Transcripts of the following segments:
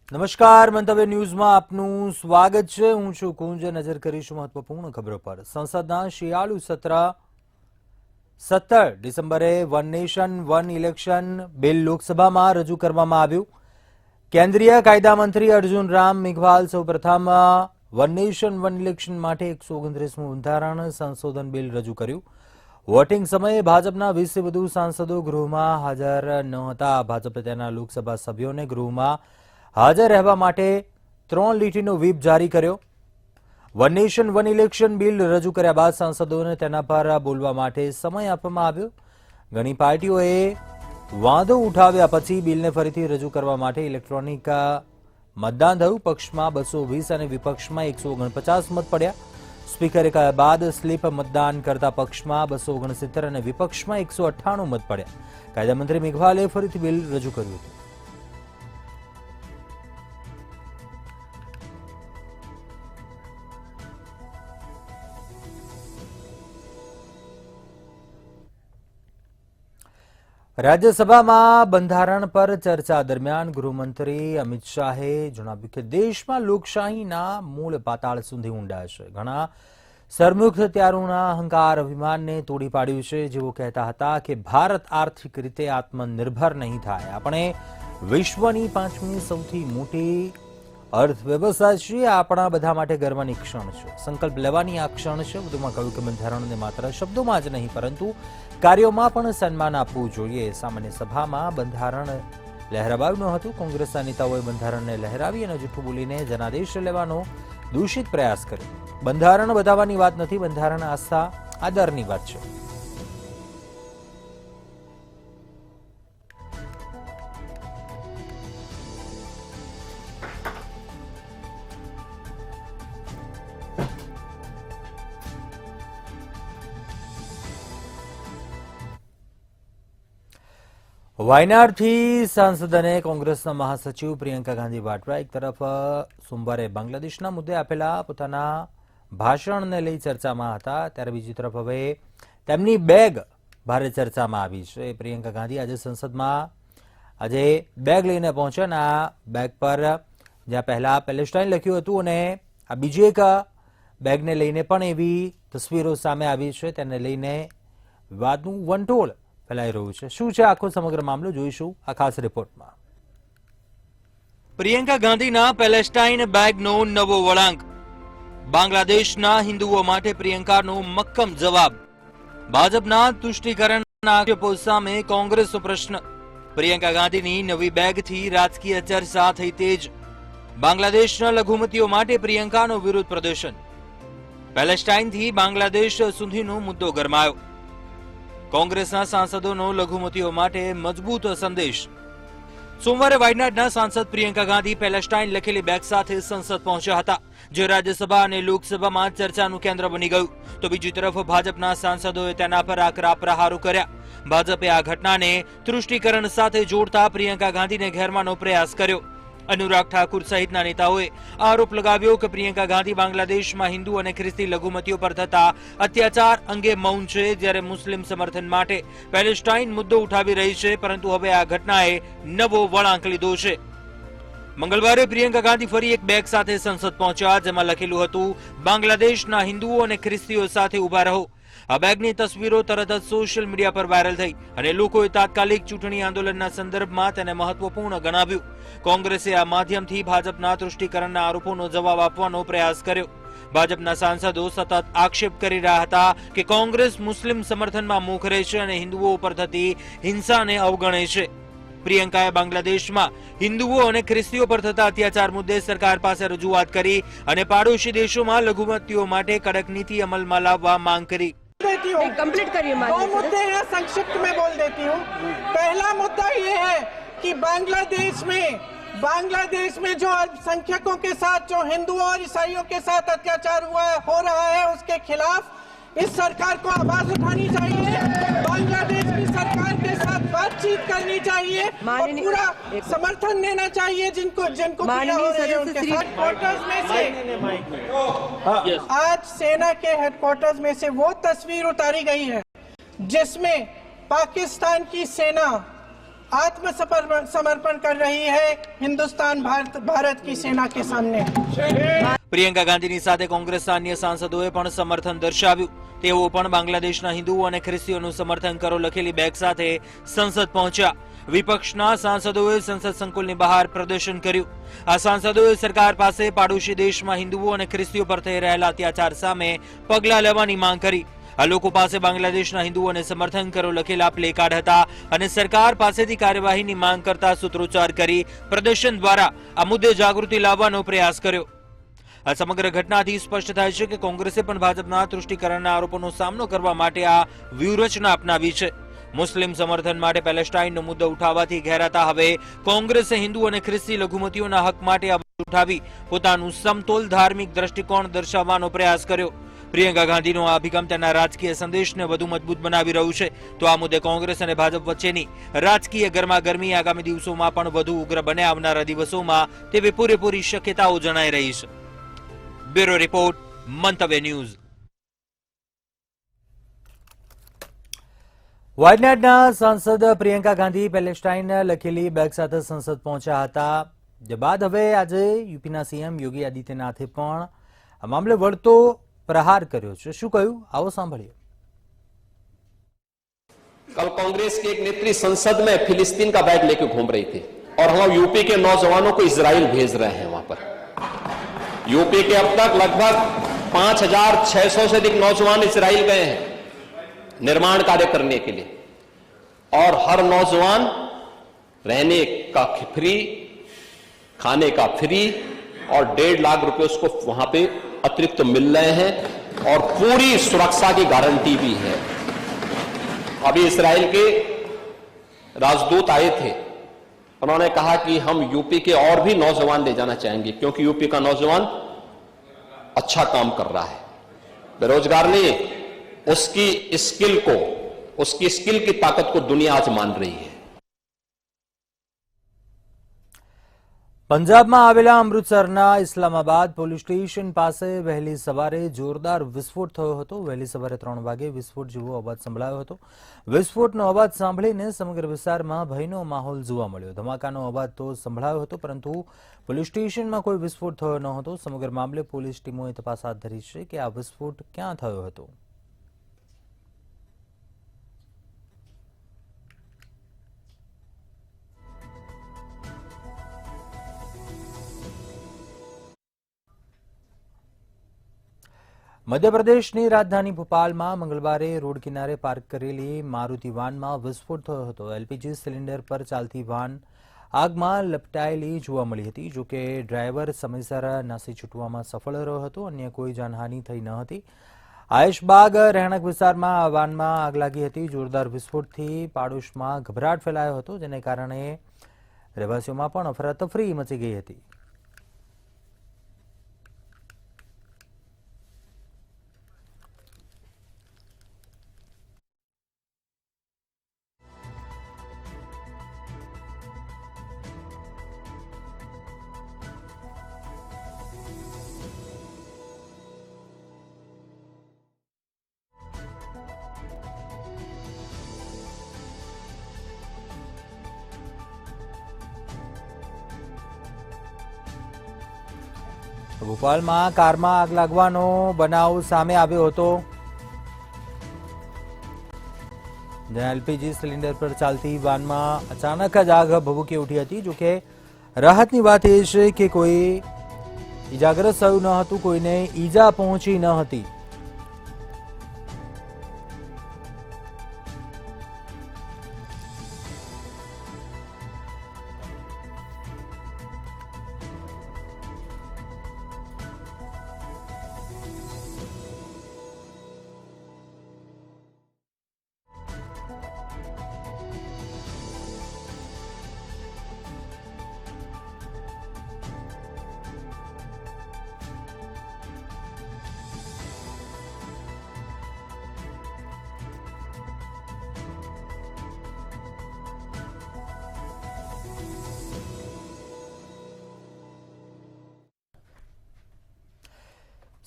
નમસ્કાર, મંતવ્ય ન્યૂઝમાં આપનું સ્વાગત છે। હું છું કુંજ। નજર કરીશું મહત્વપૂર્ણ ખબરો પર। સંસદના શિયાળુ સત્ર 17 ડિસેમ્બરે one nation one election bill લોકસભામાં રજૂ કરવામાં આવ્યું। કેન્દ્રીય કાયદા મંત્રી અર્જુન રામ મેઘવાલ સૌપ્રથમ વન નેશન વન ઇલેક્શન માટે 129મું બંધારણ સંશોધન બિલ રજૂ કર્યું। વોટિંગ સમયે ભાજપના 20થી વધુ સાંસદો ગૃહમાં હાજર ન હતા। ભાજપે તેના લોકસભા સભ્યોને ગૃહમાં હાજર રહેવા માટે 3 લીટીનો વ્હીપ જારી કર્યો। One nation one election bill રજૂ કર્યા બાદ સાંસદોને તેના પર બોલવા માટે સમય આપવામાં આવ્યો। ઘણી પાર્ટીઓએ વાંધો ઉઠાવ્યા પછી બિલને ફરીથી રજૂ કરવા માટે ઇલેક્ટ્રોનિક મતદાન થયું। પક્ષમાં 220 અને વિપક્ષમાં 149 મત પડ્યા। સ્પીકરે કહ્યા બાદ સ્લીપ મતદાન કરતા પક્ષમાં 269 અને વિપક્ષમાં 198 મત પડ્યા। કાયદામંત્રી મેઘવાલે ફરીથી બિલ રજૂ કર્યું હતું। રાજ્યસભામાં બંધારણ પર ચર્ચા દરમિયાન ગૃહમંત્રી અમિત શાહે જણાવ્યું કે દેશમાં લોકશાહીના મૂળ પાતાળ સુધી ઊંડા છે। ઘણા સરમુખ હત્યારોના અહંકાર અભિમાનને તોડી પાડ્યું છે, જેઓ કહેતા હતા કે ભારત આર્થિક રીતે આત્મનિર્ભર નહીં થાય। આપણે વિશ્વની 5મી સૌથી મોટી અર્થવ્યવસ્થા છીએ। આપણા બધા માટે ગર્વની ક્ષણ છે। સંકલ્પ લેવાની આ ક્ષણ છે। વધુમાં કહ્યું કે બંધારણને માત્ર શબ્દોમાં જ નહીં પરંતુ કાર્યોમાં પણ સન્માન આપવું જોઈએ। સામાન્ય સભામાં બંધારણ લહેરાવાયું ન હતું। કોંગ્રેસના નેતાઓએ બંધારણને લહેરાવી અને જૂઠું બોલીને જનાદેશ લેવાનો દૂષિત પ્રયાસ કર્યો। બંધારણ બતાવવાની વાત નથી, બંધારણ આસ્થા આદરની વાત છે। વાયનાડથી સાંસદ અને કોંગ્રેસના મહાસચિવ પ્રિયંકા ગાંધી વાડ્રા એક તરફ સોમવારે બાંગ્લાદેશના મુદ્દે આપેલા પોતાના ભાષણને લઈ ચર્ચામાં હતા, ત્યારે બીજી તરફ હવે તેમની બેગ ભારે ચર્ચામાં આવી છે। પ્રિયંકા ગાંધી આજે સંસદમાં બેગ લઈને પહોંચ્યા અને આ બેગ પર જ્યાં પહેલા પેલેસ્ટાઇન લખ્યું હતું અને આ બીજી એક બેગને લઈને પણ એવી તસવીરો સામે આવી છે, તેને લઈને વિવાદનું વંટોળ ફેલાઈ રહ્યું છે। શું છે આખો સમગ્ર મામલો, જોઈશું આ ખાસ રિપોર્ટમાં। પ્રિયંકા ગાંધીના પેલેસ્ટાઇન બેગનો નવો વળાંક। બાંગ્લાદેશના હિન્દુઓ માટે પ્રિયંકાનો મક્કમ જવાબ। ભાજપના તુષ્ટિકરણના આક્ષેપો સામે કોંગ્રેસનો પ્રશ્ન। પ્રિયંકા ગાંધીની નવી બેગથી રાજકીય ચર્ચા થઈ તેજ। બાંગ્લાદેશના લઘુમતીઓ માટે પ્રિયંકાનો વિરોધ પ્રદર્શન। પેલેસ્ટાઇનથી બાંગ્લાદેશ સુધીનો મુદ્દો ગરમાયો। કોંગ્રેસના સાંસદોનો લઘુમતીઓ માટે મજબૂત સંદેશ। સોમવારે વાયનાડના સાંસદ પ્રિયંકા ગાંધી પેલેસ્ટાઇન લખેલી બેગ સાથે સંસદ પહોંચ્યા હતા, જે રાજ્યસભા અને લોકસભામાં ચર્ચાનું કેન્દ્ર બની ગયું। તો બીજી તરફ ભાજપના સાંસદોએ તેના પર આકરા પ્રહારો કર્યા। ભાજપે આ ઘટનાને તૃષ્ટિકરણ સાથે જોડતા પ્રિયંકા ગાંધીને ઘેરવાનો પ્રયાસ કર્યો। अनुराग ठाकुर सहितना नेताओए आरोप लगाव्यो कि प्रियंका गांधी बांग्लादेश में हिंदू और ख्रिस्ती लघुमतीओ पर थता अत्याचार अंगे मौन छे, ज्यारे मुस्लिम समर्थन माटे पेलेस्टाइन मुद्दो उठावी रही छे, परंतु हवे आ घटनाए नवो वळांक लीधो छे। मंगलवारे प्रियंका गांधी फरी एक बेग साथे संसद पहोंच्या, जेमां लखेलुं हतुं बांग्लादेशना हिंदुओ और ख्रिस्तीओ साथे उभा रहो। आ बेगनी तस्वीरो तरत ज सोशियल मीडिया पर वायरल थई अने लोकोए तात्कालिक चूंटणी आंदोलनना संदर्भमां तेने महत्वपूर्ण गणाव्युं। कोंग्रेसे आ माध्यमथी भाजपना तुष्टिकरणना आरोपोनो जवाब आपवानो प्रयास कर्यो। भाजपना सांसदो सतत आक्षेप करी रह्या हता कि कोंग्रेस मुस्लिम समर्थनमां मोखरे छे अने हिंदुओ पर थती हिंसाने अवगणे छे। प्रियंकाए बांग्लादेशमां हिंदुओ और ख्रिस्तीओ पर थता अत्याचार मुद्दे सरकार पासे रजूआत करी अने पाड़ोशी देशोमां लघुमतीओ माटे कड़क नीति अमलमां लाववा मांग करी। कंप्लीट करिए। दो मुद्दे हैं, संक्षिप्त में बोल देती हूँ। पहला मुद्दा ये है कि बांग्लादेश में जो अल्पसंख्यकों के साथ, जो हिंदुओं और ईसाइयों के साथ अत्याचार हो रहा है, उसके खिलाफ इस सरकार को आवाज उठानी चाहिए। बांग्लादेश की सरकार के साथ बातचीत करनी चाहिए और पूरा समर्थन देना चाहिए जिनको पीड़ा हो रही है उनके साथ। हेडक्वार्टर्स में से आज सेना के हेडक्वार्टर्स में से वो तस्वीर उतारी गई है जिसमें पाकिस्तान की सेना आत्मसमर्पण कर रही है हिंदुस्तान भारत की सेना के सामने। પ્રિયંકા ગાંધીની સાથે કોંગ્રેસના અન્ય સાંસદોએ પણ સમર્થન દર્શાવ્યું. તેઓ પણ બાંગ્લાદેશના હિન્દુઓ અને ખ્રિસ્તીઓનું સમર્થન કરો લખેલી બેગ સાથે સંસદ પહોંચ્યા. વિપક્ષના સાંસદોએ સંસદ સંકુલની બહાર પ્રદર્શન કર્યું. આ સાંસદોએ સરકાર પાસે પાડોશી દેશમાં હિન્દુઓ અને ખ્રિસ્તીઓ પર થઈ રહેલા અત્યાચાર સામે પગલાં લેવાની માંગ કરી. આ લોકો પાસે બાંગ્લાદેશના હિન્દુઓને સમર્થન કરો લખેલા પ્લેકાર્ડ હતા અને સરકાર પાસેથી કાર્યવાહીની માંગ કરતા સૂત્રોચ્ચાર કરી પ્રદર્શન દ્વારા આ મુદ્દે જાગૃતિ લાવવાનો પ્રયાસ કર્યો. આ સમગ્ર ઘટનાથી સ્પષ્ટ થાય છે કે કોંગ્રેસે પણ ભાજપના તૃષ્ટિકરણના આરોપોનો સામનો કરવા માટે આ વ્યૂહરચના અપનાવી છે. મુસ્લિમ સમર્થન માટે પેલેસ્ટાઇનનો મુદ્દો ઉઠાવવાથી ઘેરાતા હવે કોંગ્રેસે હિન્દુ અને ખ્રિસ્તી લઘુમતીઓના હક માટે અવાજ ઉઠાવી પોતાનું સમતોલ ધાર્મિક દ્રષ્ટિકોણ દર્શાવવાનો પ્રયાસ કર્યો. પ્રિયંકા ગાંધીનો આ અભિગમ તેના રાજકીય સંદેશને વધુ મજબૂત બનાવી રહ્યું છે. તો આ મુદ્દે કોંગ્રેસ અને ભાજપ વચ્ચેની રાજકીય ગરમાગરમી આગામી દિવસોમાં પણ વધુ ઉગ્ર બને આવનારા દિવસોમાં તેવી પૂરેપૂરી શક્યતાઓ જણાઈ રહી છે. બ્યુરો રિપોર્ટ, મંતવ્ય ન્યૂઝ. વાયનાડના સાંસદ પ્રિયંકા ગાંધી પેલેસ્ટાઇન લખેલી બેગ સાથે સંસદ પહોંચ્યા હતા. જે બાદ હવે આજે યુપીના સીએમ યોગી આદિત્યનાથે પણ આ મામલે વળતો प्रहार કર્યો છે. શું કહ્યું आओ સાંભળીએ. कल कांग्रेस के एक नेत्री संसद में फिलिस्तीन का बैग लेकर घूम रही थी और हम यूपी के नौजवानों को इजराइल भेज रहे हैं. वहां पर यूपी के अब तक लगभग 5,600 से अधिक नौजवान इजराइल गए हैं निर्माण कार्य करने के लिए और हर नौजवान रहने का फ्री, खाने का फ्री और 1.5 लाख रुपए उसको वहां पे अतिरिक्त मिल रहे हैं और पूरी सुरक्षा की गारंटी भी है. अभी इजराइल के राजदूत आए थे, उन्होंने कहा कि हम यूपी के और भी नौजवान ले जाना चाहेंगे क्योंकि यूपी का नौजवान अच्छा काम कर रहा है. बेरोजगार नहीं, उसकी स्किल की ताकत को दुनिया आज मान रही है. પંજાબમાં આવેલા અમૃતસરના ઇસ્લામાબાદ પોલીસ સ્ટેશન પાસે વહેલી સવારે જોરદાર વિસ્ફોટ થયો હતો. વહેલી સવારે 3 વાગે વિસ્ફોટ જેવો અવાજ સંભળાયો હતો. વિસ્ફોટનો અવાજ સાંભળીને સમગ્ર વિસ્તારમાં ભયનો માહોલ જોવા મળ્યો. ધમાકાનો અવાજ તો સંભળાયો હતો પરંતુ પોલીસ સ્ટેશનમાં કોઈ વિસ્ફોટ થયો ન હતો. સમગ્ર મામલે પોલીસ ટીમોએ તપાસ હાથ ધરી છે કે આ વિસ્ફોટ ક્યાં થયો હતો. મધ્યપ્રદેશની રાજધાની ભોપાલમાં મંગળવારે રોડ કિનારે પાર્ક કરેલી મારુતિ વાનમાં વિસ્ફોટ થયો હતો. એલપીજી સિલિન્ડર પર ચાલતી વાન આગમાં લપટાયેલી જોવા મળી હતી. જોકે ડ્રાઈવર સમયસર નાસી છૂટવામાં સફળ રહ્યો હતો. અન્ય કોઈ જાનહાનિ થઈ ન હતી. આયેશબાગ રહેણાંક વિસ્તારમાં આ વાનમાં આગ લાગી હતી. જોરદાર વિસ્ફોટથી પાડોશમાં ગભરાટ ફેલાયો હતો, જેને કારણે રહેવાસીઓમાં પણ અફરાતફરી મચી ગઈ હતી. ભોપાલમાં કારમાં આગ લાગવાનો બનાવ સામે આવ્યો હતો. જ્યાં એલપીજી સિલિન્ડર પર ચાલતી વાનમાં અચાનક જ આગ ભભૂકી ઉઠી હતી. જોકે રાહતની વાત એ છે કે કોઈ ઈજાગ્રસ્ત થયું ન હતું, કોઈને ઈજા પહોંચી ન હતી.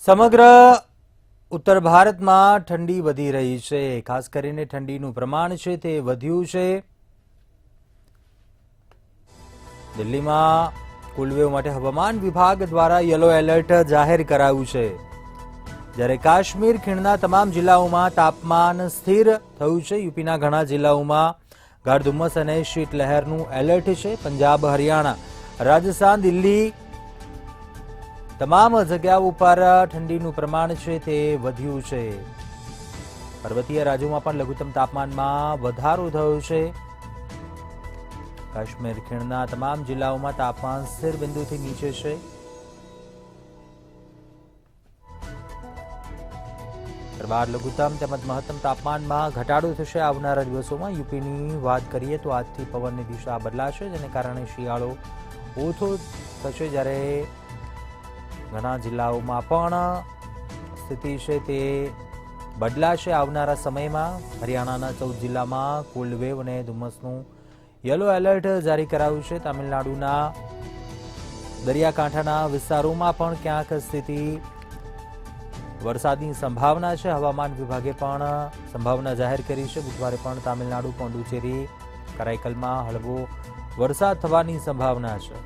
સમગ્ર ઉત્તર ભારતમાં ઠંડી વધી રહી છે. ખાસ કરીને ઠંડીનું પ્રમાણ છે તે વધ્યું છે. દિલ્હીમાં કુલવેવ માટે હવામાન વિભાગ દ્વારા યલો એલર્ટ જાહેર કરાયું છે, જ્યારે કાશ્મીર ખીણના તમામ જિલ્લાઓમાં તાપમાન સ્થિર થયું છે. યુપીના ઘણા જિલ્લાઓમાં ગાઢ ધુમ્મસ અને શીતલહેરનું એલર્ટ છે. પંજાબ, હરિયાણા, રાજસ્થાન, દિલ્હી તમામ જગ્યાઓ પર ઠંડીનું પ્રમાણ છે તે વધ્યું છે. પર્વતીય રાજ્યોમાં પણ લઘુત્તમ તાપમાનમાં વધારો થયો છે. કાશ્મીર ખીણના તમામ જિલ્લાઓમાં તાપમાન સ્થિર બિંદુથી નીચે છે. ત્યારબાદ લઘુત્તમ તેમજ મહત્તમ તાપમાનમાં ઘટાડો થશે આવનારા દિવસોમાં. યુપીની વાત કરીએ તો આજથી પવનની દિશા બદલાશે, જેને કારણે શિયાળો ઓછો થશે, જ્યારે ઘણા જિલ્લાઓમાં પણ સ્થિતિ છે તે બદલાશે આવનારા સમયમાં. હરિયાણાના 14 જિલ્લામાં કોલ્ડ વેવ અને ધુમ્મસનું યલો એલર્ટ જારી કરાયું છે. તામિલનાડુના દરિયાકાંઠાના વિસ્તારોમાં પણ ક્યાંક સ્થિતિ વરસાદની સંભાવના છે. હવામાન વિભાગે પણ સંભાવના જાહેર કરી છે. બુધવારે પણ તામિલનાડુ, પોંડુચેરી, કરાઈકલમાં હળવો વરસાદ થવાની સંભાવના છે.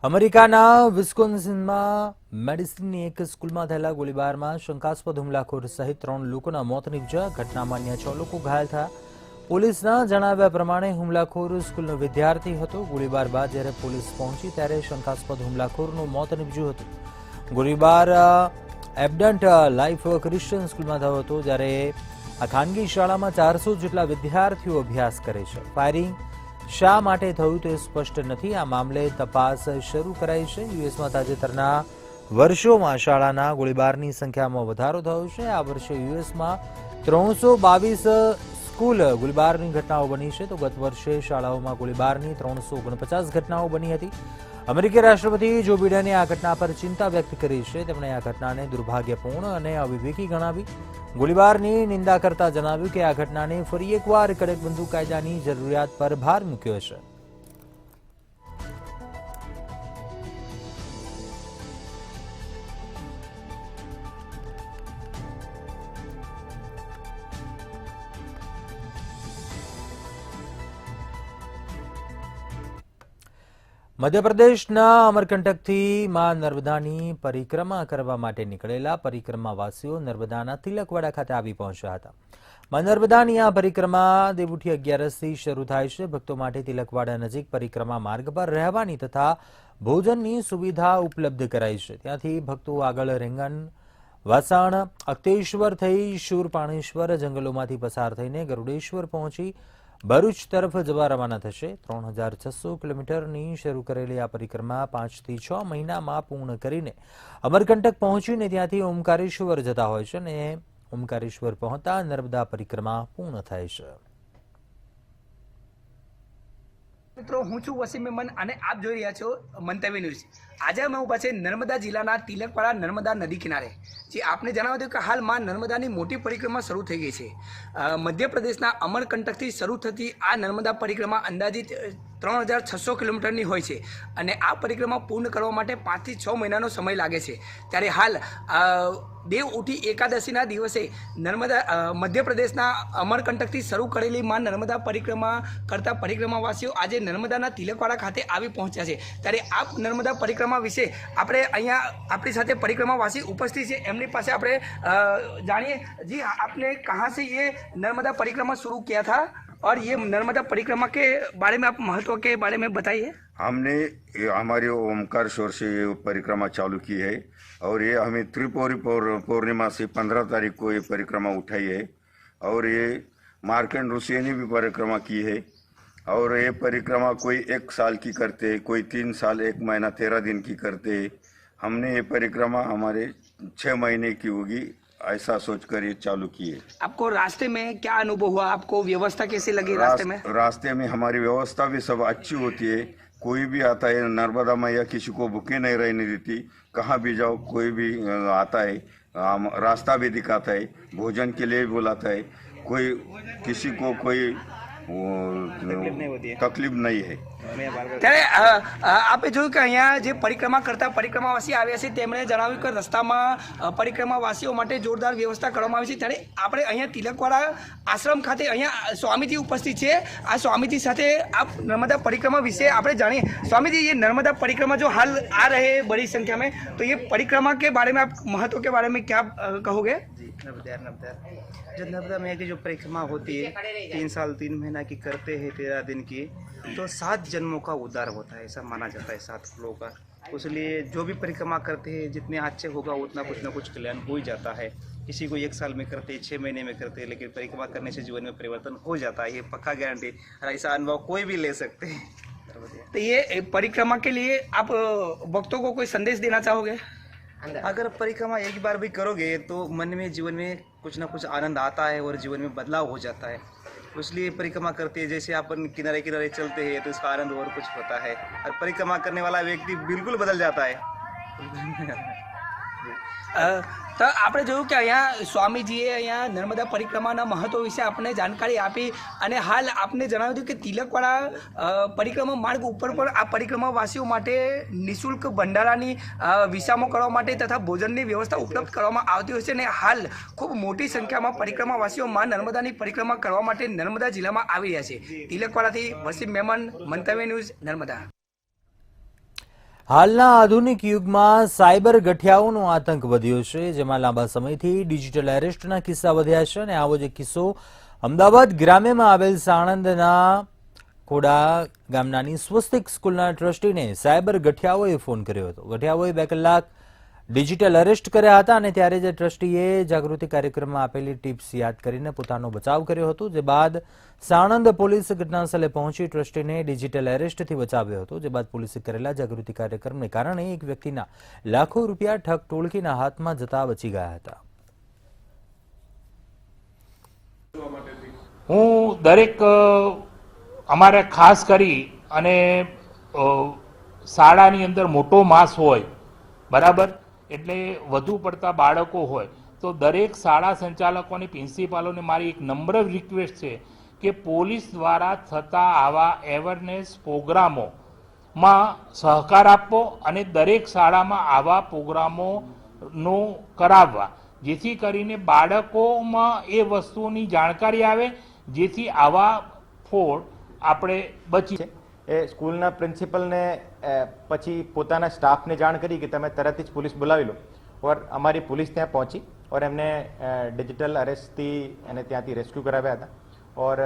અમેરિકાના વિસ્કોન્સિનમાં મેડિસિનની એક સ્કૂલમાં થયેલા ગોળીબારમાં શંકાસ્પદ હુમલાખોર સહિત 3 લોકોના મોત નીપજ્યા. ઘટનામાં અન્ય 6 લોકો ઘાયલ થયા. પોલીસના જણાવ્યા પ્રમાણે હુમલાખોર સ્કૂલનો વિદ્યાર્થી હતો. ગોળીબાર બાદ જ્યારે પોલીસ પહોંચી ત્યારે શંકાસ્પદ હુમલાખોરનું મોત નીપજ્યું હતું. ગોળીબાર એબડન્ટ લાઈફ ક્રિશ્ચિયન સ્કૂલમાં થયો હતો, જ્યારે આ ખાનગી શાળામાં 400 જેટલા વિદ્યાર્થીઓ અભ્યાસ કરે છે. ફાયરિંગ શા માટે થયું તે સ્પષ્ટ નથી. આ મામલે તપાસ શરૂ કરાઈ છે. યુએસમાં તાજેતરના વર્ષોમાં શાળાના ગોળીબારની સંખ્યામાં વધારો થયો છે. આ વર્ષે યુએસમાં 322 સ્કૂલ ગોળીબારની ઘટનાઓ બની છે, તો ગત વર્ષે શાળાઓમાં ગોળીબારની 349 ઘટનાઓ બની હતી. અમેરિકી રાષ્ટ્રપતિ જો બિડેને આ ઘટના પર ચિંતા વ્યક્ત કરી છે. તેમણે આ ઘટનાને દુર્ભાગ્યપૂર્ણ અને અવિવેકી ગણાવી. ગોળીબારની નિંદા કરતા જણાવ્યું કે આ ઘટનાને ફરી એકવાર કડક બંદૂક કાયદાની જરૂરિયાત પર ભાર મૂક્યો છે. મધ્યપ્રદેશના અમરકંટકથી માં નર્મદાની પરિક્રમા કરવા માટે નીકળેલા પરિક્રમાવાસીઓ નર્મદાના તિલકવાડા ખાતે આવી પહોંચ્યા હતા. માં નર્મદાની આ પરિક્રમા દેવઉઠી 11થી શરૂ થાય છે. ભક્તો માટે તિલકવાડા નજીક પરિક્રમા માર્ગ પર રહેવાની તથા ભોજનની સુવિધા ઉપલબ્ધ કરાઈ છે. ત્યાંથી ભક્તો આગળ રેંગન, વાસણ, અક્તેશ્વર થઈ શૂરપાણેશ્વર જંગલોમાંથી પસાર થઈને ગરુડેશ્વર પહોંચી ભરૂચ તરફ જવા રવાના થશે. 3600 કિલોમીટરની શરૂ કરેલી આ પરિક્રમા 5 થી 6 મહિનામાં પૂર્ણ કરીને અમરકંટક પહોંચીને ત્યાંથી ઓમકારેશ્વર જતા હોય છે અને ઓમકારેશ્વર પહોંચતા નર્મદા પરિક્રમા પૂર્ણ થાય છે. મિત્રો હું છું વસીમ મેમન અને આપ જોઈ રહ્યા છો મંતવ્ય ન્યૂઝ. આજે અમે ઊભા છે નર્મદા જિલ્લાના તિલકવાડા નર્મદા નદી કિનારે. જે આપને જણાવ્યું હતું કે હાલમાં નર્મદાની મોટી પરિક્રમા શરૂ થઈ ગઈ છે. મધ્યપ્રદેશના અમરકંટકથી શરૂ થતી આ નર્મદા પરિક્રમા અંદાજિત 3600 કિલોમીટરની હોય છે અને આ પરિક્રમા પૂર્ણ કરવા માટે 5 થી 6 મહિનાનો સમય લાગે છે. ત્યારે હાલ દેવ ઉઠી એકાદશીના દિવસે મધ્યપ્રદેશના અમરકંટકથી શરૂ કરેલી માં નર્મદા પરિક્રમા કરતા પરિક્રમાવાસીઓ આજે નર્મદાના તિલકવાડા ખાતે આવી પહોંચ્યા છે. ત્યારે આ નર્મદા પરિક્રમા વિશે આપણે અહીંયા આપણી સાથે પરિક્રમાવાસી ઉપસ્થિત છે, એમની પાસે આપણે જાણીએ. જી આપને कहाँ से ये नर्मदा परिक्रमा शुरू किया था और ये नर्मदा परिक्रमा के बारे में आप महत्व के बारे में बताइए. हमने हमारे ओमकारेश्वर से ये परिक्रमा चालू की है और ये हमें त्रिपुरी पूर्णिमा से 15 तारीख को ये परिक्रमा उठाई है और ये मार्कंड ऋषि ने भी परिक्रमा की है और ये परिक्रमा कोई 1 साल की करते हैं, कोई 3 साल 1 महीना 13 दिन की करते हैं. हमने ये परिक्रमा हमारे 6 महीने की होगी ऐसा सोचकर ये चालू किए. आपको रास्ते में क्या अनुभव हुआ, आपको व्यवस्था कैसी लगी रास्ते में? रास्ते में हमारी व्यवस्था भी सब अच्छी होती है. कोई भी आता है, नर्मदा मैया किसी को भूखे नहीं रहने देती. कहाँ भी जाओ कोई भी आता है, रास्ता भी दिखाता है, भोजन के लिए भी बुलाता है. कोई किसी को कोई तकलीफ नहीं है. ત્યારે આપે જોયું કે અહીંયા જે પરિક્રમા કરતા પરિક્રમાવાસી આવ્યા છે તેમણે જણાવ્યું કે રસ્તામાં પરિક્રમાવાસીઓ માટે જોરદાર વ્યવસ્થા કરવામાં આવી છે. ત્યારે આપણે અહીંયા તિલકવાડા આશ્રમ ખાતે અહીંયા સ્વામીજી ઉપસ્થિત છે. આ સ્વામીજી સાથે આપ નર્મદા પરિક્रमा વિશે આપણે જાણીએ. स्वामीजी, ये नर्मदा परिक्रमा जो हाल आ रहे हैं बड़ी संख्या में, तो ये परिक्रमा के बारे में आप महत्व के बारे में क्या कहोगे? नर्मदा जो नर्मदा मैया की जो परिक्रमा होती है 3 साल 3 महीना की करते हैं, 13 दिन की, तो 7 जन्मों का उद्धार होता है, ऐसा माना जाता है 7 लोगों का. इसलिए जो भी परिक्रमा करते हैं जितने अच्छे होगा उतना कुछ ना कुछ कल्याण हो ही जाता है. किसी को 1 साल में करते हैं, 6 महीने में करते हैं, लेकिन परिक्रमा करने से जीवन में परिवर्तन हो जाता है, ये पक्का गारंटी. और ऐसा अनुभव कोई भी ले सकते हैं. तो ये परिक्रमा के लिए आप भक्तों को कोई संदेश देना चाहोगे? अगर परिक्रमा एक बार भी करोगे तो मन में जीवन में कुछ ना कुछ आनंद आता है और जीवन में बदलाव हो जाता है. इसलिए परिक्रमा करते हैं. जैसे अपन किनारे किनारे चलते हैं तो इसका आनंद और कुछ होता है और परिक्रमा करने वाला व्यक्ति बिल्कुल बदल जाता है. તો આપણે જોયું કે અહીંયા સ્વામીજીએ અહીંયા નર્મદા પરિક્રમાના મહત્વ વિશે આપણે જાણકારી આપી અને હાલ આપને જણાવ્યું હતું કે તિલકવાડા પરિક્રમા માર્ગ ઉપર પણ આ પરિક્રમાવાસીઓ માટે નિઃશુલ્ક ભંડારાની વિસામો કરવા માટે તથા ભોજનની વ્યવસ્થા ઉપલબ્ધ કરવામાં આવતી હોય છે અને હાલ ખૂબ મોટી સંખ્યામાં પરિક્રમાવાસીઓ માં નર્મદાની પરિક્રમા કરવા માટે નર્મદા જિલ્લામાં આવી રહ્યા છે. તિલકવાડાથી વસીમ મેમન, મંતવ્ય ન્યૂઝ, નર્મદા. હાલના આધુનિક યુગમાં સાયબર ગઠિયાઓનો આતંક વધ્યો છે, જેમાં લાંબા સમયથી ડિજિટલ એરેસ્ટના કિસ્સા વધ્યા છે અને આવો જ એક કિસ્સો અમદાવાદ ગ્રામ્યમાં આવેલ સાણંદના કોડા ગામનાની સ્વસ્તિક સ્કૂલના ટ્રસ્ટીને સાયબર ગઠિયાઓએ ફોન કર્યો હતો. ગઠિયાઓએ 2 કલાક ડિજિટલ એરેસ્ટ કર્યા હતા અને ત્યારે જ ટ્રસ્ટીએ જાગૃતિ કાર્યક્રમમાં આપેલી ટિપ્સ યાદ કરીને પોતાનો બચાવ કર્યો હતો. જે બાદ સાણંદ પોલીસ ઘટનાસ્થળે પહોંચી ટ્રસ્ટીને ડિજિટલ એરેસ્ટથી બચાવ્યો હતો. જે બાદ પોલીસે કરેલા જાગૃતિ કાર્યક્રમને કારણે એક વ્યક્તિના લાખો રૂપિયા ઠગ ટોળકીના હાથમાં જતા બચી ગયા હતા. હું દરેક અમારે ખાસ કરી અને શાળાની અંદર મોટો માસ હોય બરાબર, એટલે વધુ પડતા બાળકો હોય તો દરેક શાળા સંચાલકોની, પ્રિન્સિપાલોને મારી એક નમ્ર રિક્વેસ્ટ છે કે પોલીસ દ્વારા થતા આવા અવેરનેસ પ્રોગ્રામોમાં સહકાર આપવો અને દરેક શાળામાં આવા પ્રોગ્રામોનો કરાવવા, જેથી કરીને બાળકોમાં એ વસ્તુની જાણકારી આવે, જેથી આવા ફ્રોડ આપણે બચી. એ સ્કૂલના પ્રિન્સિપલને પછી પોતાના સ્ટાફને જાણ કરી કે તમે તરત જ પોલીસ બોલાવી લો. ઓર અમારી પોલીસ ત્યાં પહોંચી और એમને ડિજિટલ અરેસ્ટથી એને ત્યાંથી રેસ્ક્યુ કરાવ્યા હતા. और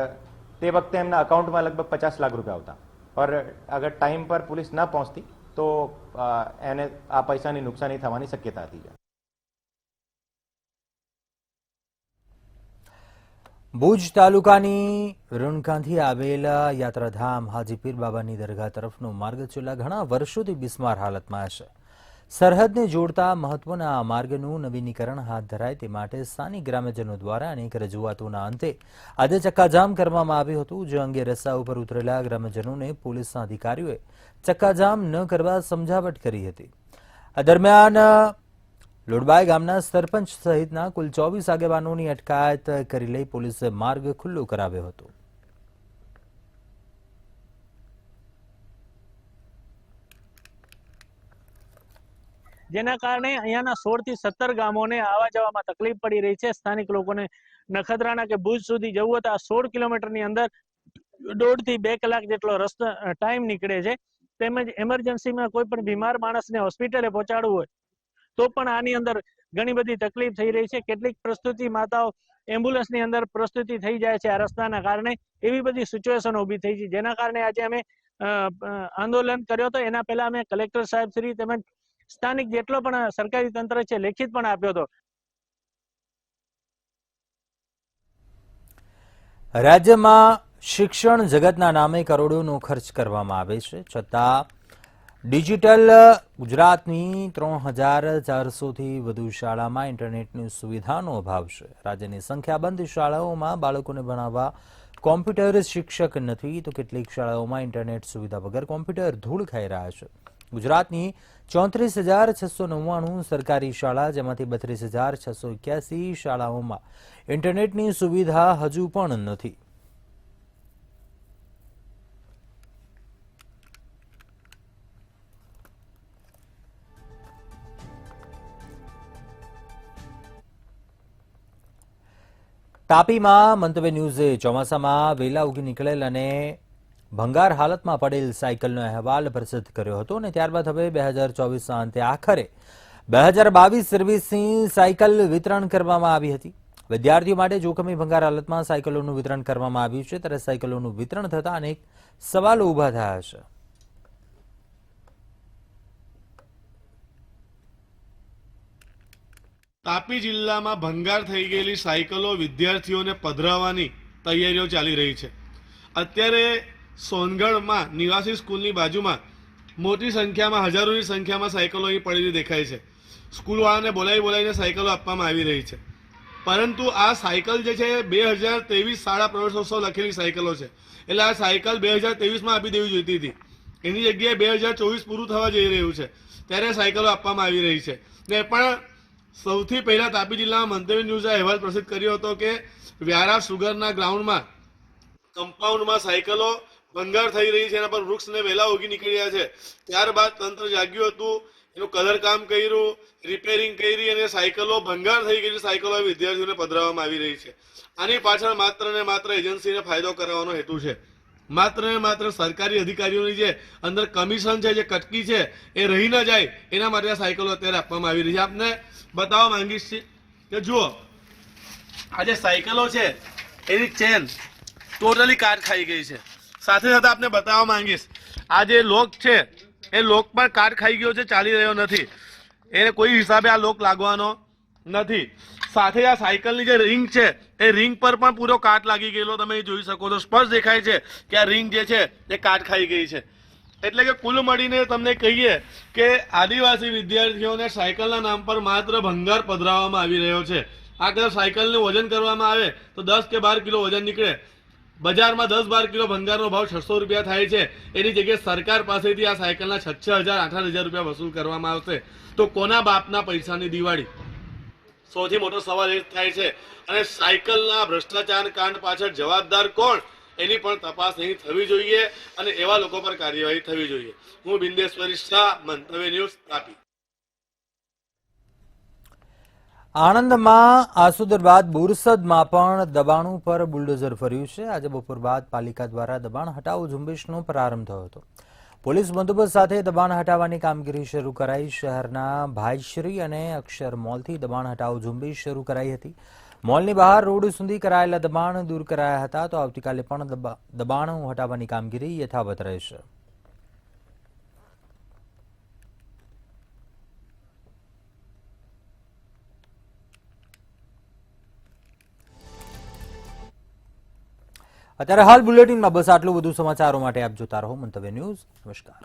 તે વખતે એમના અકાઉન્ટમાં લગભગ 50 લાખ રૂપિયા આવતા. और અગર ટાઈમ પર પોલીસ ન પહોંચતી તો એને આ પૈસાની નુકસાની થવાની શક્યતા હતી. ભુજ તાલુકાની રણકાંથી આવેલા યાત્રાધામ હાજી પીર બાબાની દરગાહ તરફનો માર્ગ છેલ્લા ઘણા વર્ષોથી બિસ્માર હાલતમાં છે. સરહદને જોડતા મહત્વના આ માર્ગનું નવીનીકરણ હાથ ધરાય તે માટે સ્થાનિક ગ્રામ્યજનો દ્વારા અનેક રજૂઆતોના અંતે આજે ચક્કાજામ કરવામાં આવ્યું હતું, જે અંગે રસ્તા ઉપર ઉતરેલા ગ્રામ્યજનોને પોલીસના અધિકારીઓએ ચક્કાજામ ન કરવા સમજાવટ કરી હતી. આ દરમિયાન લોડબાઈ ગામના સરપંચ સહિતના કુલ 24 આગેવાનોની અટકાયત કરી લઈ પોલીસે માર્ગ ખુલ્લો કરાવ્યો હતો. જેના કારણે અહીંયાના 16 થી 17 ગામોને આવવા જવામાં તકલીફ પડી રહી છે. સ્થાનિક લોકોને નખત્રાણા કે ભુજ સુધી જવું હોય તો આ 16 કિલોમીટરની અંદર 1.5 થી 2 કલાક જેટલો રસ્તો ટાઈમ નીકળે છે. તેમજ એમરજન્સીમાં કોઈ પણ બીમાર માણસને હોસ્પિટલે પહોંચાડવું હોય તો પણ આની અંદર ઘણી બધી તકલીફ થઈ રહી છે. કેટલીક પ્રસ્તુતિ માતાઓ એમ્બ્યુલન્સની અંદર પ્રસ્તુતિ થઈ જાય છે આ રસ્તાના કારણે. એવી બધી સિચ્યુએશન ઊભી થઈ છે, જેના કારણે આજે અમે આંદોલન કર્યો હતો. એના પહેલા અમે કલેક્ટર સાહેબ શ્રી તેમજ સ્થાનિક જેટલો પણ સરકારી તંત્ર છે લેખિત પણ આપ્યો હતો. રાજ્યમાં શિક્ષણ જગતના નામે કરોડોનો ખર્ચ કરવામાં આવે છે, છતાં ડિજિટલ ગુજરાતની 3400થી વધુ શાળામાં ઇન્ટરનેટની સુવિધાનો અભાવ છે. રાજ્યની સંખ્યાબંધ શાળાઓમાં બાળકોને ભણાવવા કોમ્પ્યુટર શિક્ષક નથી, તો કેટલીક શાળાઓમાં ઇન્ટરનેટ સુવિધા વગર કોમ્પ્યુટર ધૂળ ખાઈ રહ્યા છે. ગુજરાતની 34,699 સરકારી શાળા, જેમાંથી 32,681 શાળાઓમાં ઇન્ટરનેટની સુવિધા હજુ પણ નથી. તાપીમાં મંતવ્ય ન્યૂઝે ચોમાસામાં વહેલા ઉગી નીકળેલ અને ભંગાર હાલતમાં પડેલ સાયકલનો અહેવાલ પ્રસિદ્ધ કર્યો હતો અને ત્યારબાદ હવે 2024ના અંતે આખરે 2022 સર્વિસની સાયકલ વિતરણ કરવામાં આવી હતી. વિદ્યાર્થીઓ માટે જોખમી ભંગાર હાલતમાં સાયકલોનું વિતરણ કરવામાં આવ્યું છે, ત્યારે સાયકલોનું વિતરણ થતા અનેક સવાલો ઊભા થયા છે. તાપી જિલ્લામાં ભંગાર થઈ ગયેલી સાયકલો વિદ્યાર્થીઓને પધરાવવાની તૈયારીઓ ચાલી રહી છે. અત્યારે સોનગઢમાં નિવાસી સ્કૂલની બાજુમાં મોટી સંખ્યામાં, હજારોની સંખ્યામાં સાયકલો અહીં પડેલી દેખાય છે. સ્કૂલવાળાને બોલાવીને સાયકલો આપવામાં આવી રહી છે. પરંતુ આ સાયકલ જે છે 2023 શાળા પ્રવેશોત્સવ લખેલી સાયકલો છે, એટલે આ સાયકલ 2023માં આપી દેવી જોઈતી હતી. એની જગ્યાએ 2024 પૂરું થવા જઈ રહ્યું છે ત્યારે સાયકલો આપવામાં આવી રહી છે. ને પણ સૌથી પહેલા તાપી જિલ્લામાં મંતવ્ય ન્યૂઝે અહેવાલ પ્રસિદ્ધ કર્યો હતો કે વ્યારા સુગરના ગ્રાઉન્ડમાં કમ્પાઉન્ડમાં સાયકલો ભંગાર થઈ રહી છે, એના પર વૃક્ષને વહેલા ઉગી નીકળી રહ્યા છે. ત્યારબાદ તંત્ર જાગ્યું હતું, એનું કલર કામ કર્યું, રિપેરિંગ કરી અને સાયકલો ભંગાર થઈ ગયેલી સાયકલો વિદ્યાર્થીઓને પધરાવવામાં આવી રહી છે. આની પાછળ માત્ર ને માત્ર એજન્સીને ફાયદો કરાવવાનો હેતુ છે. માત્ર ને માત્ર સરકારી અધિકારીઓની જે અંદર કમિશન છે, જે કટકી છે, એ રહી ન જાય એના માટે આ સાયકલો અત્યારે આપવામાં આવી રહી છે. આપને બતાવવા માંગીશ કે જુઓ, આ જે સાયકલો છે એની ચેન ટોટલી કાટ ખાઈ ગઈ છે. સાથે સાથે આપને બતાવવા માંગીશ, આ જે લોક છે એ લોક પણ કાટ ખાઈ ગયો છે, ચાલી રહ્યો નથી. એને કોઈ હિસાબે આ લોક લાગવાનો નથી. સાથે આ સાયકલની જે રિંગ છે એ રિંગ પર પણ પૂરો કાટ લાગી ગયેલો તમે જોઈ શકો છો. સ્પષ્ટ દેખાય છે કે આ રિંગ જે છે એ કાટ ખાઈ ગઈ છે. એટલે કે કુલ મળીને તમને કહીએ કે આદિવાસી વિદ્યાર્થીઓને સાયકલના નામ પર માત્ર ભંગાર પધરાવવામાં આવી રહ્યો છે. આ કદાચ સાયકલનું વજન કરવામાં આવે તો 10 કે 12 કિલો વજન નીકળે. બજારમાં 10-12 કિલો ભંગારનો ભાવ 600 રૂપિયા થાય છે. એની જગ્યાએ સરકાર પાસેથી આ સાયકલના 6,000-8,000 રૂપિયા વસૂલ કરવામાં આવશે તો કોના બાપના પૈસાની દિવાળી? સૌથી મોટો સવાલ એ થાય છે. અને સાયકલના ભ્રષ્ટાચાર કાંડ પાછળ જવાબદાર કોણ, એની પણ તપાસ અહીં થવી જોઈએ અને એવા લોકો પર કાર્યવાહી થવી જોઈએ. હું બિંદેશ્વરી શાહ, મંતવ્ય ન્યૂઝ, તાપી. આણંદમાં આસુદર બાદ બોરસદમાં પણ દબાણો પર બુલડોઝર ફર્યું છે. આજે બપોર બાદ પાલિકા દ્વારા દબાણ હટાવો ઝુંબેશનો પ્રારંભ થયો હતો. પોલીસ બંદોબસ્ત સાથે દબાણ હટાવવાની કામગીરી શરૂ કરાઈ. શહેરના ભાઈશ્રી અને અક્ષર મોલથી દબાણ હટાવો ઝુંબેશ શરૂ કરાઈ હતી. મોલની બહાર રોડ સુધી કરાયેલા દબાણ દૂર કરાયા હતા, તો આવતીકાલે પણ દબાણો હટાવવાની કામગીરી યથાવત રહેશે. અત્યારે હાલ બુલેટિનમાં બસ આટલું. વધુ સમાચારો માટે આપ જોતા રહો મંતવ્ય ન્યૂઝ. નમસ્કાર.